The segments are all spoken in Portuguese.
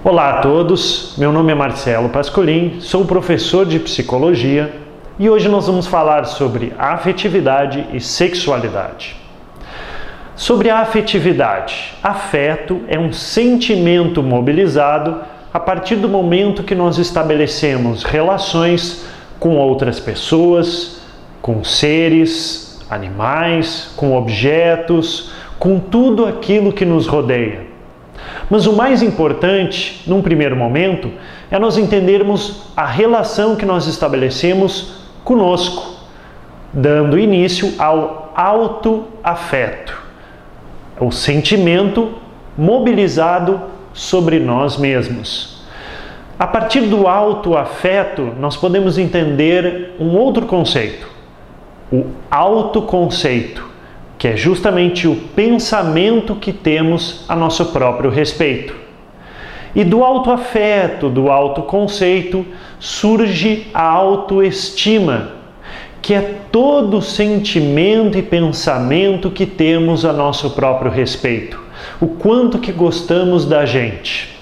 Olá a todos, meu nome é Marcelo Pascolin, sou professor de psicologia e hoje nós vamos falar sobre afetividade e sexualidade. Sobre a afetividade, afeto é um sentimento mobilizado a partir do momento que nós estabelecemos relações com outras pessoas, com seres, animais, com objetos, com tudo aquilo que nos rodeia. Mas o mais importante, num primeiro momento, é nós entendermos a relação que nós estabelecemos conosco, dando início ao autoafeto, o sentimento mobilizado sobre nós mesmos. A partir do autoafeto, nós podemos entender um outro conceito, o autoconceito, que é justamente o pensamento que temos a nosso próprio respeito. E do autoafeto, do autoconceito, surge a autoestima, que é todo sentimento e pensamento que temos a nosso próprio respeito, o quanto que gostamos da gente.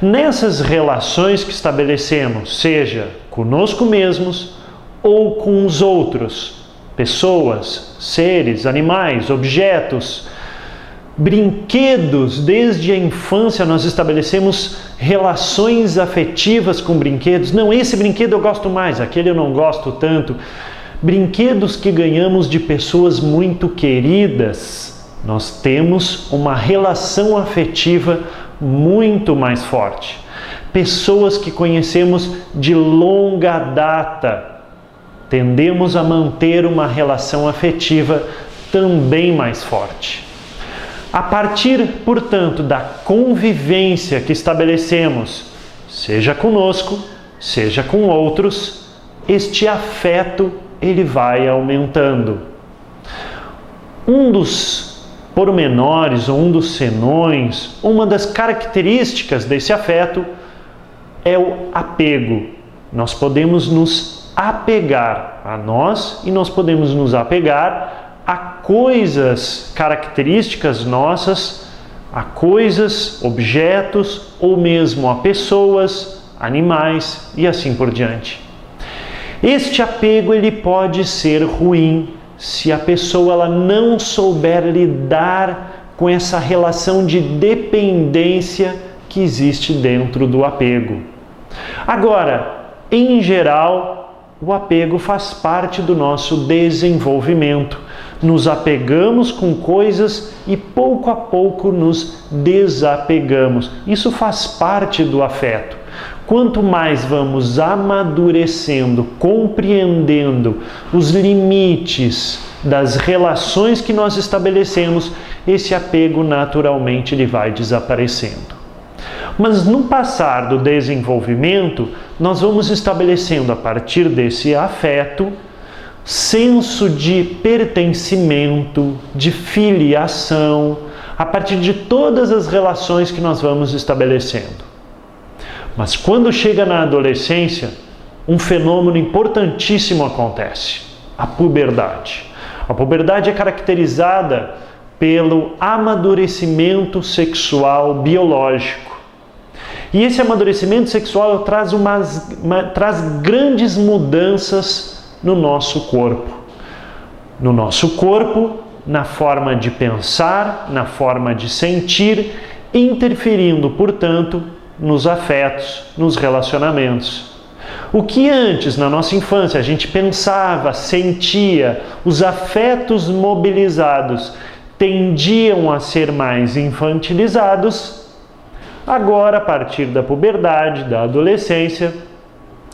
Nessas relações que estabelecemos, seja conosco mesmos ou com os outros, pessoas, seres, animais, objetos, brinquedos. Desde a infância nós estabelecemos relações afetivas com brinquedos. Não, esse brinquedo eu gosto mais, aquele eu não gosto tanto. Brinquedos que ganhamos de pessoas muito queridas, nós temos uma relação afetiva muito mais forte. Pessoas que conhecemos de longa data, tendemos a manter uma relação afetiva também mais forte. A partir, portanto, da convivência que estabelecemos, seja conosco, seja com outros, este afeto ele vai aumentando. Um dos pormenores, ou um dos senões, uma das características desse afeto é o apego. Nós podemos nos apegar a nós e nós podemos nos apegar a coisas características nossas, a coisas, objetos ou mesmo a pessoas, animais e assim por diante. Este apego ele pode ser ruim se a pessoa ela não souber lidar com essa relação de dependência que existe dentro do apego. Agora, em geral, o apego faz parte do nosso desenvolvimento. Nos apegamos com coisas e pouco a pouco nos desapegamos. Isso faz parte do afeto. Quanto mais vamos amadurecendo, compreendendo os limites das relações que nós estabelecemos, esse apego naturalmente ele vai desaparecendo. Mas no passar do desenvolvimento, nós vamos estabelecendo a partir desse afeto senso de pertencimento, de filiação, a partir de todas as relações que nós vamos estabelecendo. Mas quando chega na adolescência, um fenômeno importantíssimo acontece, a puberdade. A puberdade é caracterizada pelo amadurecimento sexual biológico. E esse amadurecimento sexual traz grandes mudanças no nosso corpo. No nosso corpo, na forma de pensar, na forma de sentir, interferindo, portanto, nos afetos, nos relacionamentos. O que antes, na nossa infância, a gente pensava, sentia, os afetos mobilizados tendiam a ser mais infantilizados. Agora, a partir da puberdade, da adolescência,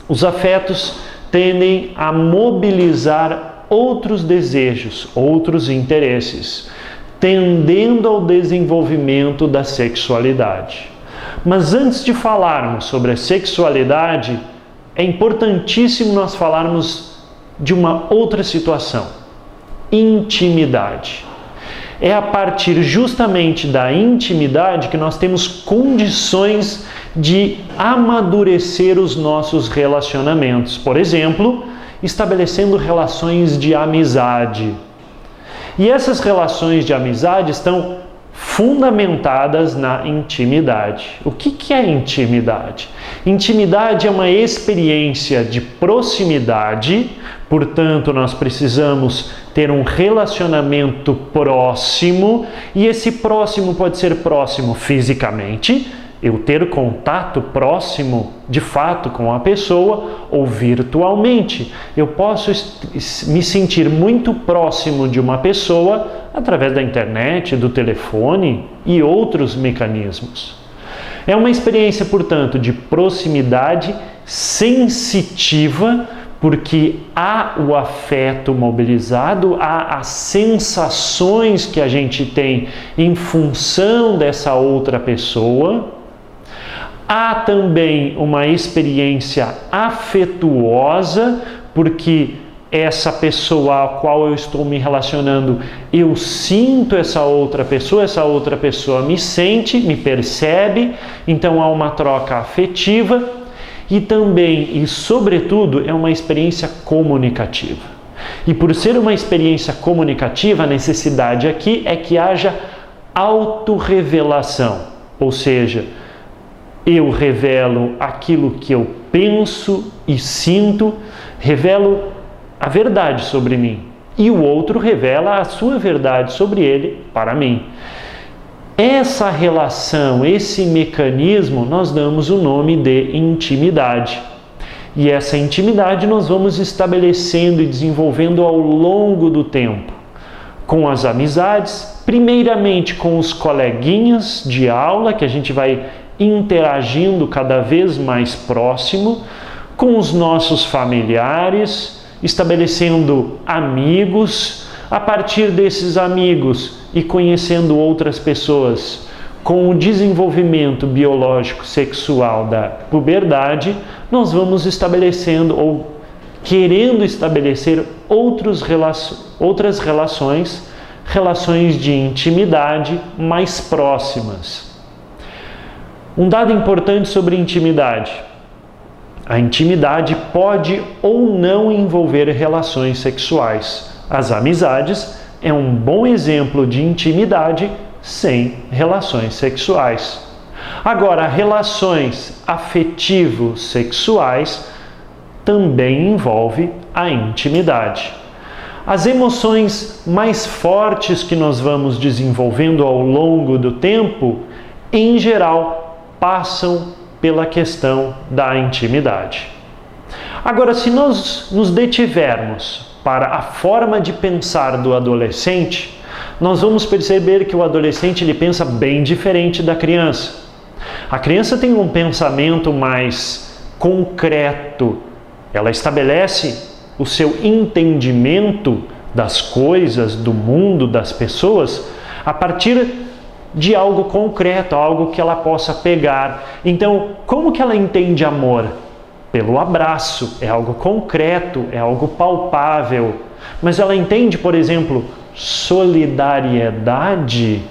os afetos tendem a mobilizar outros desejos, outros interesses, tendendo ao desenvolvimento da sexualidade. Mas antes de falarmos sobre a sexualidade, é importantíssimo nós falarmos de uma outra situação: intimidade. É a partir justamente da intimidade que nós temos condições de amadurecer os nossos relacionamentos. Por exemplo, estabelecendo relações de amizade. E essas relações de amizade estão fundamentadas na intimidade. O que é intimidade? Intimidade é uma experiência de proximidade, portanto, nós precisamos ter um relacionamento próximo, e esse próximo pode ser próximo fisicamente, eu ter contato próximo de fato com a pessoa, ou virtualmente. Eu posso me sentir muito próximo de uma pessoa através da internet, do telefone e outros mecanismos. É uma experiência, portanto, de proximidade sensitiva, porque há o afeto mobilizado, há as sensações que a gente tem em função dessa outra pessoa. Há também uma experiência afetuosa, porque essa pessoa a qual eu estou me relacionando, eu sinto essa outra pessoa me sente, me percebe, então há uma troca afetiva. E também, e sobretudo, é uma experiência comunicativa. E por ser uma experiência comunicativa, a necessidade aqui é que haja autorrevelação, ou seja, eu revelo aquilo que eu penso e sinto, revelo a verdade sobre mim, e o outro revela a sua verdade sobre ele para mim. Essa relação, esse mecanismo, nós damos o nome de intimidade. E essa intimidade nós vamos estabelecendo e desenvolvendo ao longo do tempo, com as amizades, primeiramente com os coleguinhas de aula, que a gente vai interagindo cada vez mais próximo, com os nossos familiares, estabelecendo amigos, a partir desses amigos e conhecendo outras pessoas. Com o desenvolvimento biológico sexual da puberdade, nós vamos estabelecendo ou querendo estabelecer outras relações de intimidade mais próximas. Um dado importante sobre intimidade: a intimidade pode ou não envolver relações sexuais. As amizades é um bom exemplo de intimidade sem relações sexuais. Agora, relações afetivo-sexuais também envolve a intimidade. As emoções mais fortes que nós vamos desenvolvendo ao longo do tempo, em geral, passam pela questão da intimidade. Agora, se nós nos detivermos para a forma de pensar do adolescente, nós vamos perceber que o adolescente ele pensa bem diferente da criança. A criança tem um pensamento mais concreto, ela estabelece o seu entendimento das coisas, do mundo, das pessoas, a partir de algo concreto, algo que ela possa pegar. Então, como que ela entende amor? Pelo abraço, é algo concreto, é algo palpável. Mas ela entende, por exemplo, solidariedade,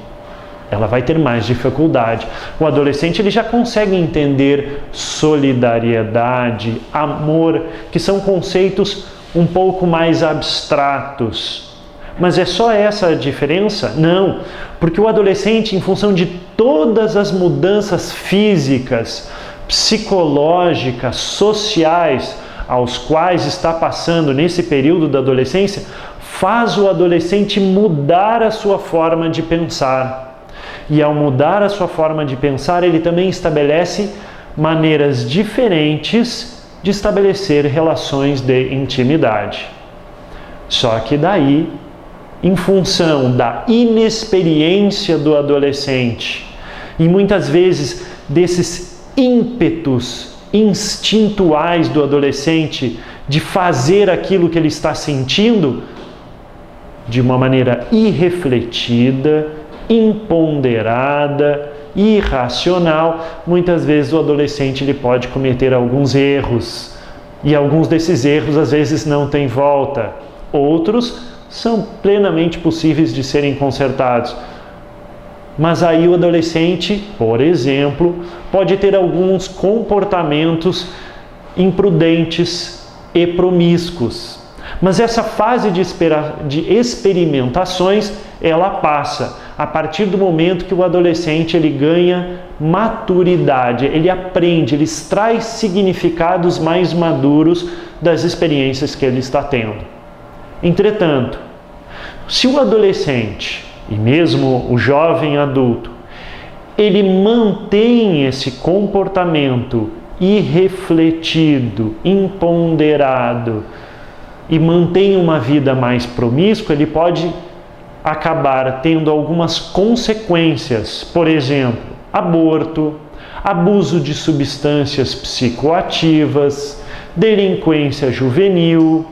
ela vai ter mais dificuldade. O adolescente ele já consegue entender solidariedade, amor, que são conceitos um pouco mais abstratos. Mas é só essa a diferença? Não, porque o adolescente, em função de todas as mudanças físicas, psicológicas, sociais, aos quais está passando nesse período da adolescência, faz o adolescente mudar a sua forma de pensar. E ao mudar a sua forma de pensar, ele também estabelece maneiras diferentes de estabelecer relações de intimidade. Só que daí, em função da inexperiência do adolescente e muitas vezes desses ímpetos instintuais do adolescente de fazer aquilo que ele está sentindo de uma maneira irrefletida, imponderada, irracional, muitas vezes o adolescente ele pode cometer alguns erros, e alguns desses erros às vezes não têm volta, outros são plenamente possíveis de serem consertados. Mas aí o adolescente, por exemplo, pode ter alguns comportamentos imprudentes e promíscuos. Mas essa fase de experimentações, ela passa. a partir do momento que o adolescente ele ganha maturidade, ele aprende, ele extrai significados mais maduros das experiências que ele está tendo. Entretanto, se o adolescente e mesmo o jovem adulto, ele mantém esse comportamento irrefletido, imponderado e mantém uma vida mais promíscua, ele pode acabar tendo algumas consequências, por exemplo, aborto, abuso de substâncias psicoativas, delinquência juvenil,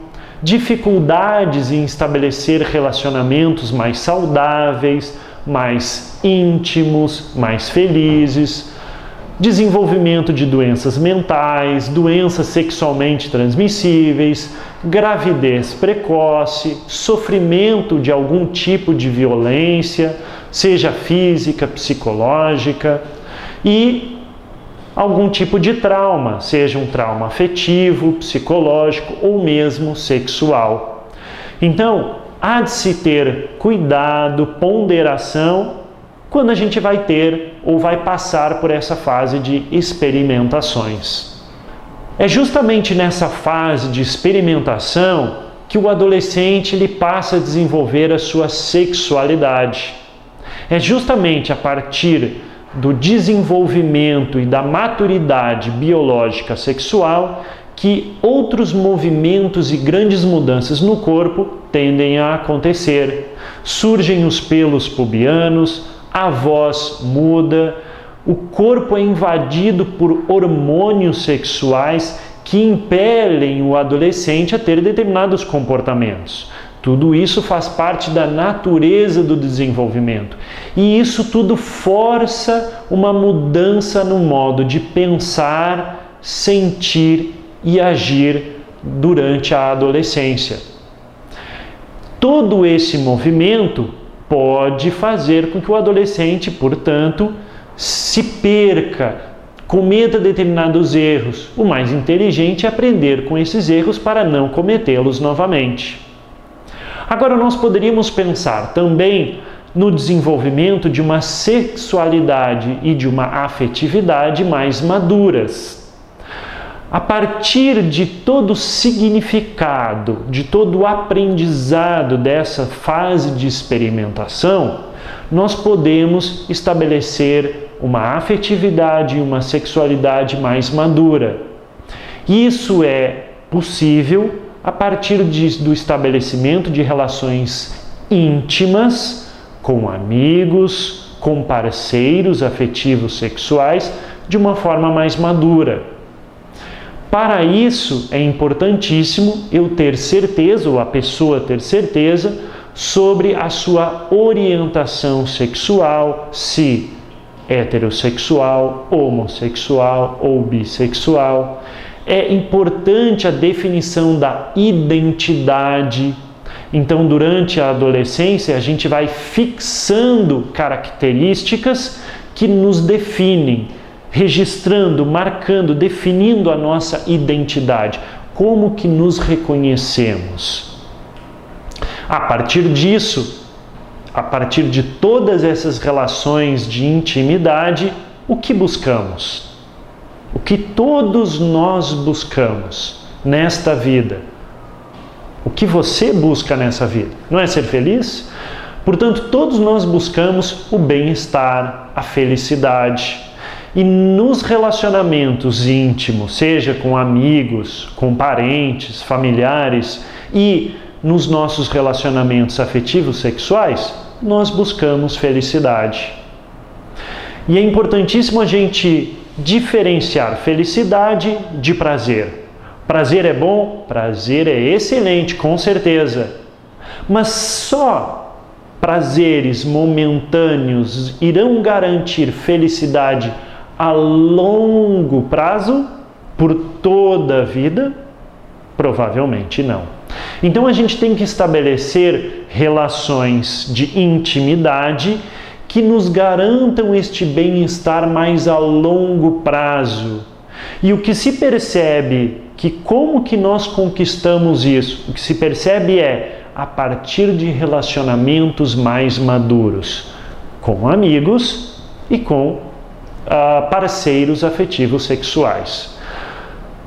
dificuldades em estabelecer relacionamentos mais saudáveis, mais íntimos, mais felizes, desenvolvimento de doenças mentais, doenças sexualmente transmissíveis, gravidez precoce, sofrimento de algum tipo de violência, seja física, psicológica, e algum tipo de trauma, seja um trauma afetivo, psicológico ou mesmo sexual. Então, há de se ter cuidado, ponderação, quando a gente vai ter ou vai passar por essa fase de experimentações. É justamente nessa fase de experimentação que o adolescente ele passa a desenvolver a sua sexualidade. É justamente a partir do desenvolvimento e da maturidade biológica sexual que outros movimentos e grandes mudanças no corpo tendem a acontecer. Surgem os pelos pubianos, a voz muda, o corpo é invadido por hormônios sexuais que impelem o adolescente a ter determinados comportamentos. Tudo isso faz parte da natureza do desenvolvimento. E isso tudo força uma mudança no modo de pensar, sentir e agir durante a adolescência. Todo esse movimento pode fazer com que o adolescente, portanto, se perca, cometa determinados erros. O mais inteligente é aprender com esses erros para não cometê-los novamente. Agora, nós poderíamos pensar também no desenvolvimento de uma sexualidade e de uma afetividade mais maduras. A partir de todo o significado, de todo o aprendizado dessa fase de experimentação, nós podemos estabelecer uma afetividade e uma sexualidade mais madura. Isso é possível a partir do estabelecimento de relações íntimas com amigos, com parceiros afetivos sexuais, de uma forma mais madura. Para isso, é importantíssimo eu ter certeza, ou a pessoa ter certeza, sobre a sua orientação sexual, se heterossexual, homossexual ou bissexual. É importante a definição da identidade. Então, durante a adolescência, a gente vai fixando características que nos definem, registrando, marcando, definindo a nossa identidade. Como que nos reconhecemos? A partir disso, a partir de todas essas relações de intimidade, o que buscamos? O que todos nós buscamos nesta vida? O que você busca nessa vida? Não é ser feliz? Portanto, todos nós buscamos o bem-estar, a felicidade. E nos relacionamentos íntimos, seja com amigos, com parentes, familiares e nos nossos relacionamentos afetivos sexuais, nós buscamos felicidade. E é importantíssimo a gente diferenciar felicidade de prazer. Prazer é bom? Prazer é excelente, com certeza. Mas só prazeres momentâneos irão garantir felicidade a longo prazo, por toda a vida? Provavelmente não. Então a gente tem que estabelecer relações de intimidade que nos garantam este bem-estar mais a longo prazo. E o que se percebe que como que nós conquistamos isso? O que se percebe é a partir de relacionamentos mais maduros. com amigos e com parceiros afetivos sexuais.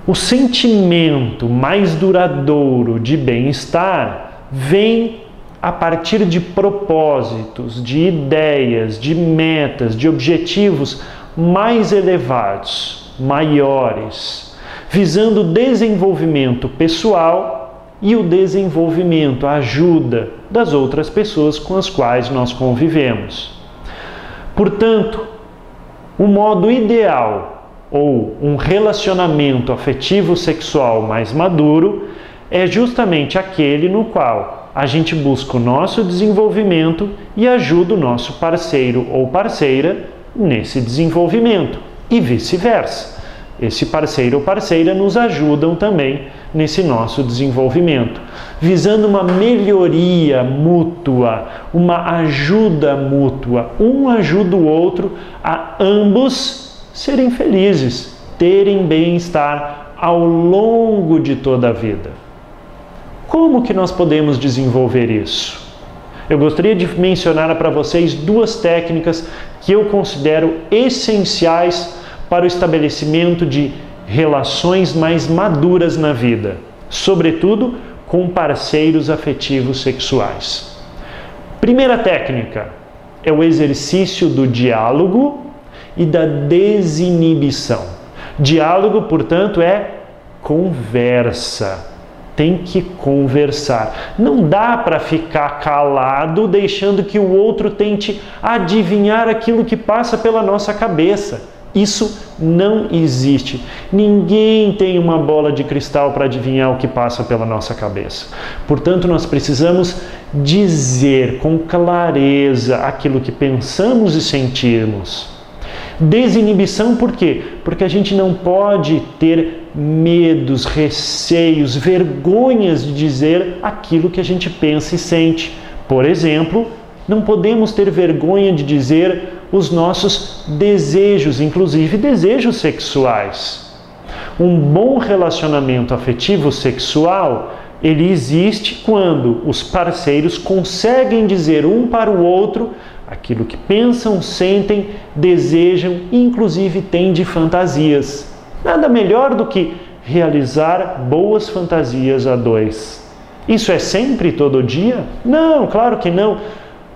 O sentimento mais duradouro de bem-estar vem a partir de propósitos, de ideias, de metas, de objetivos mais elevados, maiores, visando o desenvolvimento pessoal e o desenvolvimento, a ajuda das outras pessoas com as quais nós convivemos. Portanto, o modo ideal ou um relacionamento afetivo sexual mais maduro é justamente aquele no qual a gente busca o nosso desenvolvimento e ajuda o nosso parceiro ou parceira nesse desenvolvimento e vice-versa. Esse parceiro ou parceira nos ajudam também nesse nosso desenvolvimento, visando uma melhoria mútua, uma ajuda mútua. Um ajuda o outro a ambos serem felizes, terem bem-estar ao longo de toda a vida. Como que nós podemos desenvolver isso? Eu gostaria de mencionar para vocês duas técnicas que eu considero essenciais para o estabelecimento de relações mais maduras na vida, sobretudo com parceiros afetivos sexuais. Primeira técnica é o exercício do diálogo e da desinibição. Diálogo, portanto, é conversa. Tem que conversar. Não dá para ficar calado deixando que o outro tente adivinhar aquilo que passa pela nossa cabeça. Isso não existe. Ninguém tem uma bola de cristal para adivinhar o que passa pela nossa cabeça. Portanto, nós precisamos dizer com clareza aquilo que pensamos e sentimos. Desinibição por quê? Porque a gente não pode ter medos, receios, vergonhas de dizer aquilo que a gente pensa e sente. Por exemplo, não podemos ter vergonha de dizer os nossos desejos, inclusive desejos sexuais. Um bom relacionamento afetivo sexual, ele existe quando os parceiros conseguem dizer um para o outro aquilo que pensam, sentem, desejam e inclusive têm de fantasias. Nada melhor do que realizar boas fantasias a dois. Isso é sempre, todo dia? Não, claro que não.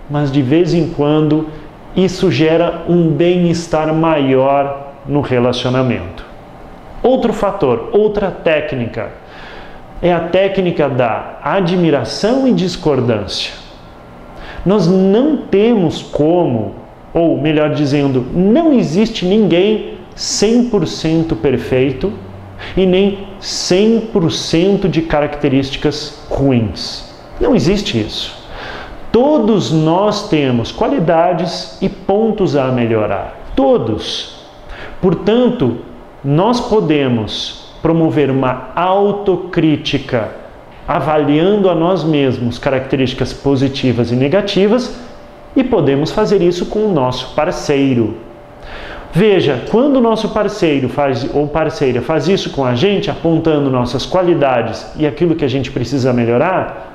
Mas de vez em quando isso gera um bem-estar maior no relacionamento. Outro fator, outra técnica, é a técnica da admiração e discordância. Nós não temos como, ou melhor dizendo, não existe ninguém 100% perfeito e nem 100% de características ruins. Não existe isso. Todos nós temos qualidades e pontos a melhorar. Todos. Portanto, nós podemos promover uma autocrítica, avaliando a nós mesmos características positivas e negativas, e podemos fazer isso com o nosso parceiro. Veja, quando o nosso parceiro ou parceira faz isso com a gente, apontando nossas qualidades e aquilo que a gente precisa melhorar,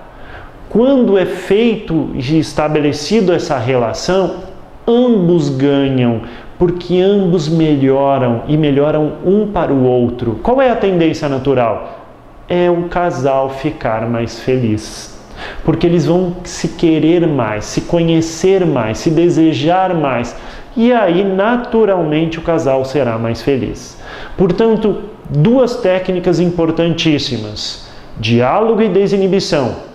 quando é feito e estabelecido essa relação, ambos ganham, porque ambos melhoram e melhoram um para o outro. Qual é a tendência natural? É o casal ficar mais feliz, porque eles vão se querer mais, se conhecer mais, se desejar mais, e aí naturalmente o casal será mais feliz. Portanto, duas técnicas importantíssimas: diálogo e desinibição,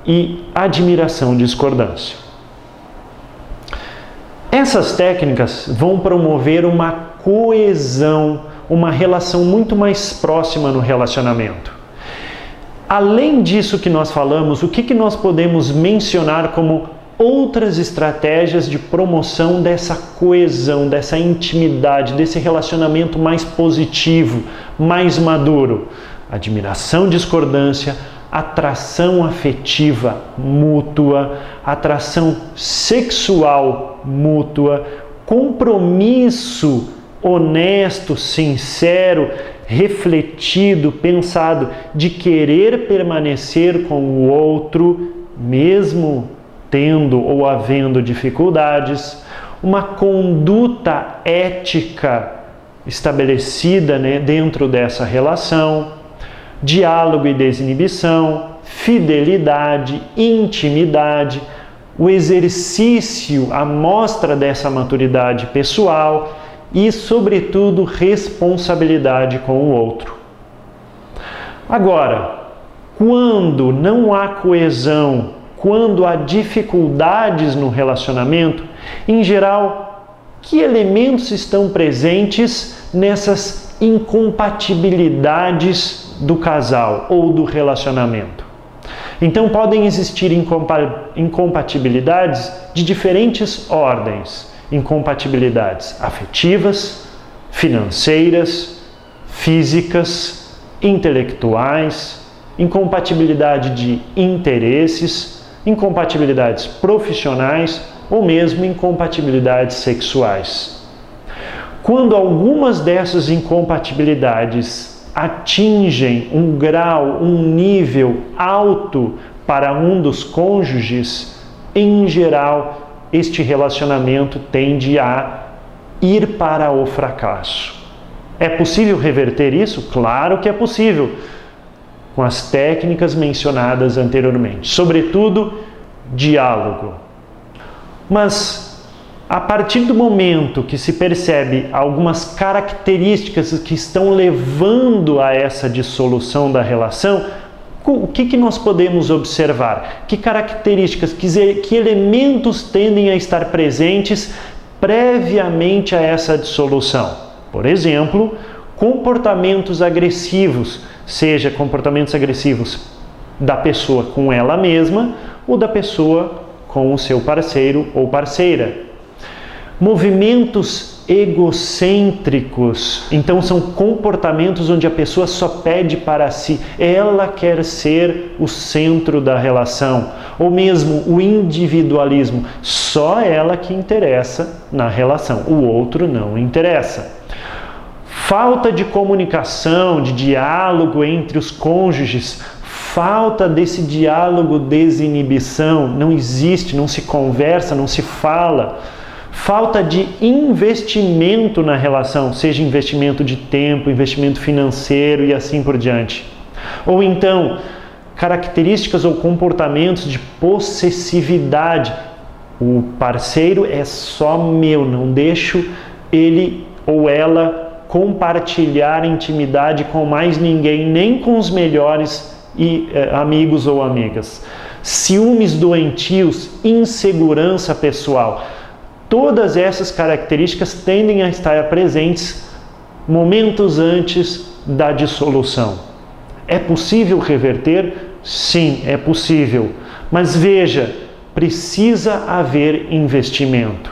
e admiração e discordância. Essas técnicas vão promover uma coesão, uma relação muito mais próxima no relacionamento. Além disso que nós falamos, o que nós podemos mencionar como outras estratégias de promoção dessa coesão, dessa intimidade, desse relacionamento mais positivo, mais maduro? Admiração, discordância, atração afetiva mútua, atração sexual mútua, compromisso honesto, sincero, refletido, pensado, de querer permanecer com o outro, mesmo tendo ou havendo dificuldades, uma conduta ética estabelecida, né, dentro dessa relação, diálogo e desinibição, fidelidade, intimidade, o exercício, a mostra dessa maturidade pessoal e, sobretudo, responsabilidade com o outro. Agora, quando não há coesão, quando há dificuldades no relacionamento, em geral, que elementos estão presentes nessas incompatibilidades do casal ou do relacionamento? Então, podem existir incompatibilidades de diferentes ordens. Incompatibilidades afetivas, financeiras, físicas, intelectuais, incompatibilidade de interesses, incompatibilidades profissionais ou mesmo incompatibilidades sexuais. Quando algumas dessas incompatibilidades atingem um grau, um nível alto para um dos cônjuges, em geral, este relacionamento tende a ir para o fracasso. É possível reverter isso? Claro que é possível, com as técnicas mencionadas anteriormente, sobretudo diálogo. Mas a partir do momento que se percebe algumas características que estão levando a essa dissolução da relação, o que nós podemos observar? Que características, que elementos tendem a estar presentes previamente a essa dissolução? Por exemplo, comportamentos agressivos, seja comportamentos agressivos da pessoa com ela mesma ou da pessoa com o seu parceiro ou parceira. Movimentos egocêntricos, então são comportamentos onde a pessoa só pede para si, ela quer ser o centro da relação, ou mesmo o individualismo, só ela que interessa na relação, o outro não interessa. Falta de comunicação, de diálogo entre os cônjuges, falta desse diálogo, desinibição, não existe, não se conversa, não se fala. Falta de investimento na relação, seja investimento de tempo, investimento financeiro e assim por diante. Ou então, características ou comportamentos de possessividade. O parceiro é só meu, não deixo ele ou ela compartilhar intimidade com mais ninguém, nem com os melhores amigos ou amigas. Ciúmes doentios, insegurança pessoal. Todas essas características tendem a estar presentes momentos antes da dissolução. É possível reverter? Sim, é possível. Mas veja, precisa haver investimento.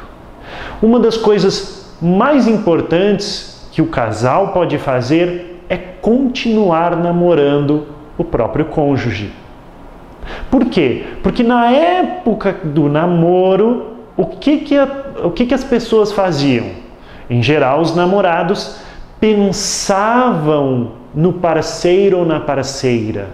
Uma das coisas mais importantes que o casal pode fazer é continuar namorando o próprio cônjuge. Por quê? Porque na época do namoro, o que as pessoas faziam? Em geral, os namorados pensavam no parceiro ou na parceira.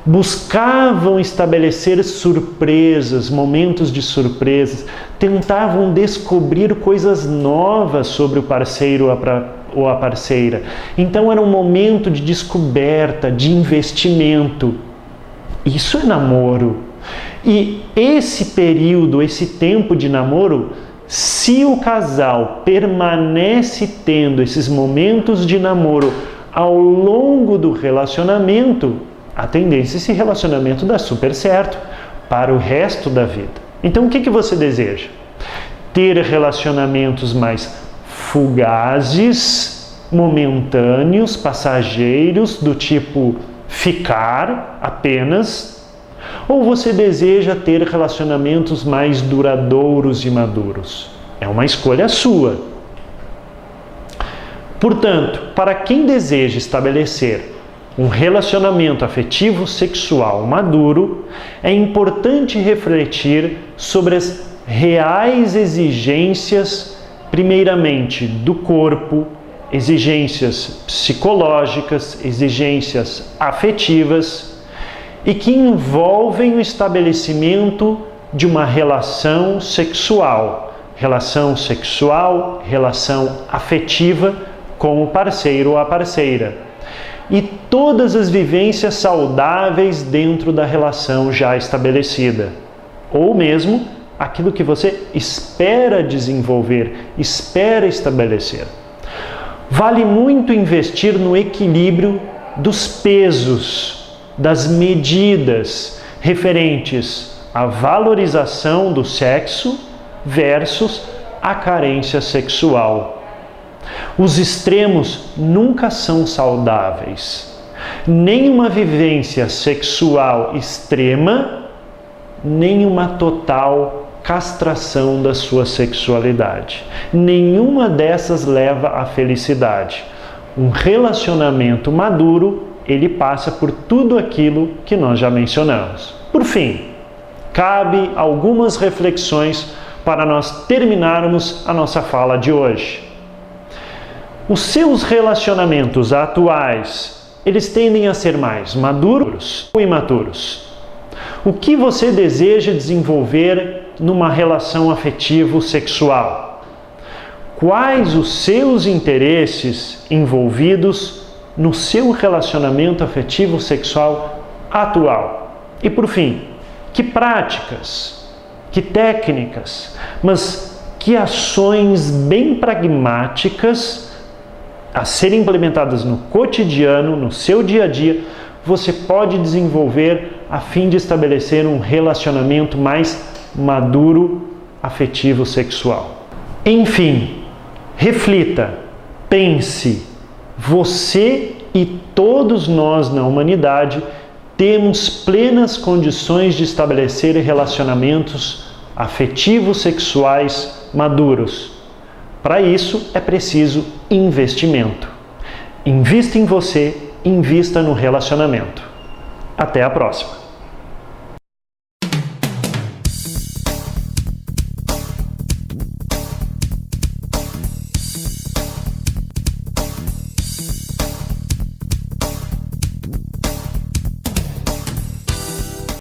Buscavam estabelecer surpresas, momentos de surpresas. Tentavam descobrir coisas novas sobre o parceiro ou a parceira. Então era um momento de descoberta, de investimento. Isso é namoro. E esse período, esse tempo de namoro, se o casal permanece tendo esses momentos de namoro ao longo do relacionamento, a tendência é esse relacionamento dar super certo para o resto da vida. Então o que você deseja? Ter relacionamentos mais fugazes, momentâneos, passageiros, do tipo ficar apenas? Ou você deseja ter relacionamentos mais duradouros e maduros? É uma escolha sua. Portanto, para quem deseja estabelecer um relacionamento afetivo sexual maduro, é importante refletir sobre as reais exigências, primeiramente do corpo, exigências psicológicas, exigências afetivas, e que envolvem o estabelecimento de uma relação sexual, relação afetiva com o parceiro ou a parceira. E todas as vivências saudáveis dentro da relação já estabelecida, ou mesmo aquilo que você espera desenvolver, espera estabelecer. Vale muito investir no equilíbrio dos pesos, das medidas referentes à valorização do sexo versus a carência sexual. Os extremos nunca são saudáveis. Nem uma vivência sexual extrema, nem uma total castração da sua sexualidade. Nenhuma dessas leva à felicidade. Um relacionamento maduro, ele passa por tudo aquilo que nós já mencionamos. Por fim, cabe algumas reflexões para nós terminarmos a nossa fala de hoje. Os seus relacionamentos atuais, eles tendem a ser mais maduros ou imaturos? O que você deseja desenvolver numa relação afetivo-sexual? Quais os seus interesses envolvidos no seu relacionamento afetivo-sexual atual? E por fim, que práticas, que técnicas, mas que ações bem pragmáticas a serem implementadas no cotidiano, no seu dia a dia, você pode desenvolver a fim de estabelecer um relacionamento mais maduro, afetivo, sexual. Enfim, reflita, pense, você e todos nós na humanidade temos plenas condições de estabelecer relacionamentos afetivos, sexuais maduros. Para isso é preciso investimento. Invista em você, invista no relacionamento. Até a próxima!